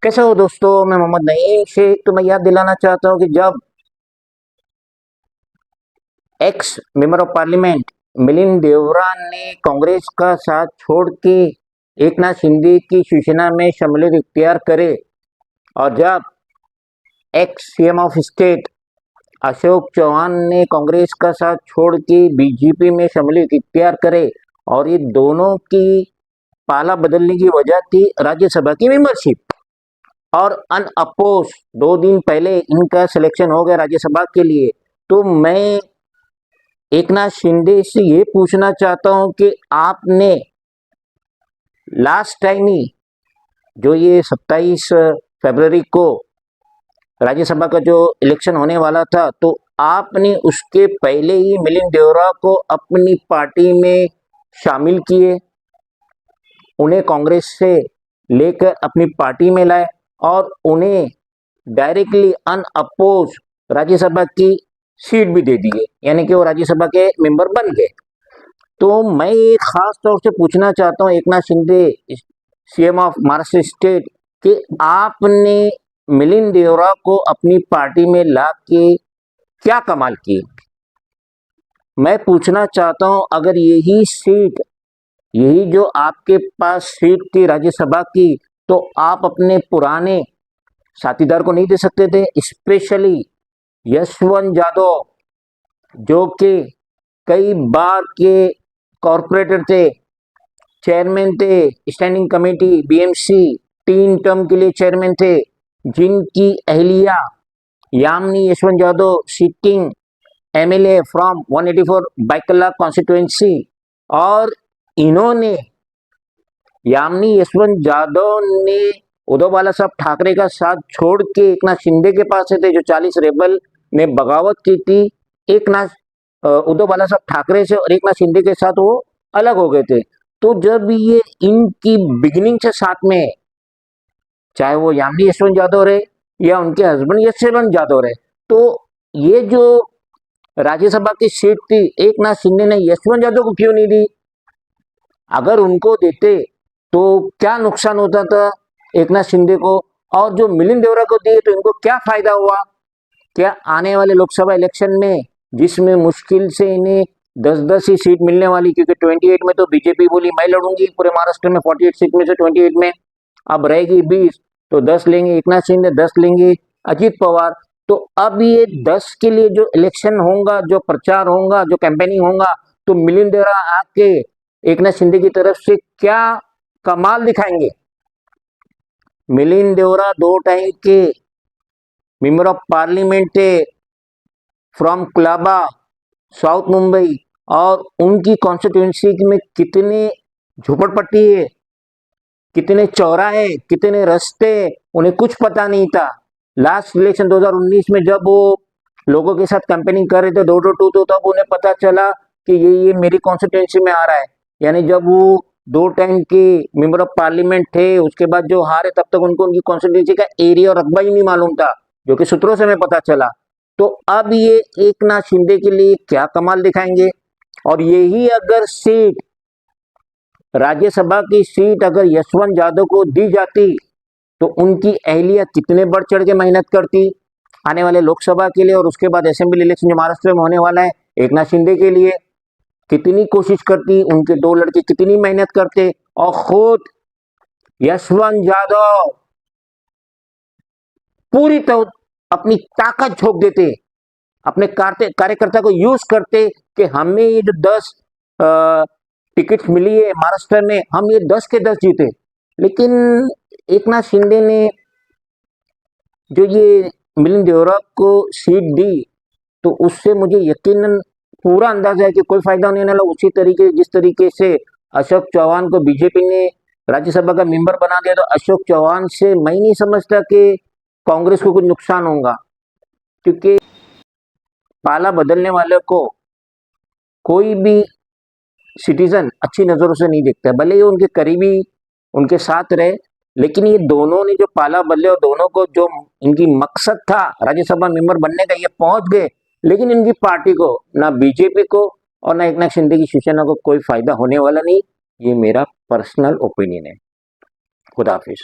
कैसे हो दोस्तों। मैं मोहम्मद नईम शेख। तो मैं याद दिलाना चाहता हूं कि जब ex member of parliament Milind Deora ने कांग्रेस का साथ छोड़ के एकनाथ शिंदे की शिवसेना में शमूलियत इख्तियार करे और जब ex CM of state Ashok Chauhan ने कांग्रेस का साथ छोड़ के बीजेपी में शमूलियत इख्तियार करे और ये दोनों की पाला बदलने की वजह थी राज्यसभा की मेंबरशिप। और अनअपोज 2 दिन पहले इनका सिलेक्शन हो गया राज्यसभा के लिए। तो मैं एकनाथ शिंदे से ये पूछना चाहता हूं कि आपने लास्ट टाइम ही जो ये 27 फरवरी को राज्यसभा का जो इलेक्शन होने वाला था, तो आपने उसके पहले ही मिलिंद देवरा को अपनी पार्टी में शामिल किए, उन्हें कांग्रेस से लेकर अपनी पार्टी में लाए और उन्हें डायरेक्टली अनअपोज राज्यसभा की सीट भी दे दिए, यानी कि वो राज्यसभा के मेंबर बन गए। तो मैं एक खास तौर से पूछना चाहता हूं Eknath Shinde CM of Maharashtra state कि आपने मिलिंद देवरा को अपनी पार्टी में ला के क्या कमाल की। मैं पूछना चाहता हूं अगर यही सीट, यही जो आपके पास सीट थी राज्यसभा की, तो आप अपने पुराने साथीदार को नहीं दे सकते थे, स्पेशली यशवंत यादव जो कि कई बार के कॉरपोरेटर थे, चेयरमैन थे स्टैंडिंग कमेटी बीएमसी, 3 टर्म के लिए चेयरमैन थे, जिनकी अहलिया Yamini Yashwant Yadav sitting MLA from 184 Byculla constituency, और इन्होंने यामिनी यशवंत यादव ने उद्धव बाला साहब ठाकरे का साथ छोड़ के एकनाथ शिंदे के पास थे, जो 40 रेबल ने बगावत की थी उद्धव बाला साहब ठाकरे से, और एकनाथ शिंदे के साथ वो अलग हो गए थे। तो जब ये इनकी बिगिनिंग से साथ में, चाहे वो यामिनी यशवंत यादव रहे या उनके हस्बैंड यशवंत यादव रहे, तो ये जो राज्यसभा की सीट थी एकनाथ शिंदे ने यशवंत यादव को क्यों नहीं दी। अगर उनको देते तो क्या नुकसान होता था एकनाथ शिंदे को, और जो मिलिंद देवरा को दिए तो इनको क्या फायदा हुआ। क्या आने वाले लोकसभा इलेक्शन में, जिसमें मुश्किल से इन्हें 10-10 ही सीट मिलने वाली, क्योंकि 28 में तो बीजेपी बोली मैं लड़ूंगी पूरे महाराष्ट्र में 48 सीट में से 28 में, अब रहेगी 20, तो 10 लेंगे एकनाथ शिंदे, 10 लेंगे अजीत पवार। तो अब ये 10 के लिए जो इलेक्शन होगा, जो प्रचार होगा, जो कैंपेनिंग होगा, तो मिलिंद देवरा आके एकनाथ शिंदे की तरफ से क्या कमाल दिखाएंगे। मिलिंद देवरा 2 टाइम के मेंबर ऑफ पार्लियामेंट थे फ्रॉम कुलाबा साउथ मुंबई, और उनकी कॉन्स्टिट्यूंसी में कितने झोपड़पट्टी है, कितने चौराहे, कितने रास्ते, उन्हें कुछ पता नहीं था। लास्ट इलेक्शन 2019 में जब वो लोगों के साथ कैंपेनिंग कर रहे थे डोर टू डोर, तो तब उन्हें पता चला कि ये मेरी कॉन्स्टिट्यूंसी में आ रहा है। यानी जब वो 2 टाइम के मेंबर ऑफ पार्लियामेंट थे, उसके बाद जो हारे, तब तक उनको उनकी कॉन्स्टिट्यूंसी का एरिया और रकबा ही नहीं मालूम था, जो कि सूत्रों से हमें पता चला। तो अब ये एकनाथ शिंदे के लिए क्या कमाल दिखाएंगे। और यही अगर सीट, राज्यसभा की सीट अगर यशवंत यादव को दी जाती, तो उनकी अहलिया कितने बढ़ चढ़ के मेहनत करती आने वाले लोकसभा के लिए, और उसके बाद असेंबली इलेक्शन जो महाराष्ट्र में होने वाला है एकनाथ शिंदे के लिए, कितनी कोशिश करती, उनके 2 लड़के कितनी मेहनत करते, और खुद यशवंत यादव पूरी अपनी ताकत झोंक देते, अपने कार्यकर्ता को यूज करते कि हमें ये जो 10 टिकट मिली है महाराष्ट्र में, हम ये 10 के 10 जीते। लेकिन एकनाथ शिंदे ने जो ये मिलिंद देवरा को सीट दी, तो उससे मुझे यकीनन पूरा अंदाजा है कि कोई फायदा नहीं होने वाला। उसी तरीके, जिस तरीके से अशोक चौहान को बीजेपी ने राज्यसभा का मेंबर बना दिया, तो अशोक चौहान से मैं नहीं समझता कि कांग्रेस को कुछ नुकसान होगा, क्योंकि पाला बदलने वाले को कोई भी सिटीजन अच्छी नजरों से नहीं देखता है, भले ही उनके करीबी उनके साथ रहे। लेकिन ये दोनों ने जो पाला बदले, और दोनों को जो इनकी मकसद था राज्यसभा मेंबर बनने का, ये पहुंच गए। लेकिन इनकी पार्टी को, ना बीजेपी को और ना एकनाथ शिंदे की शिवसेना को कोई फायदा होने वाला नहीं। ये मेरा पर्सनल ओपिनियन है। खुदा हाफिज।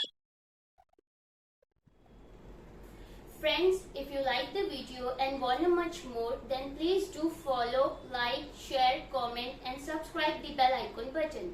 Friends, if you like the video and want to much more, then please do follow, like, share, comment and subscribe the bell icon button.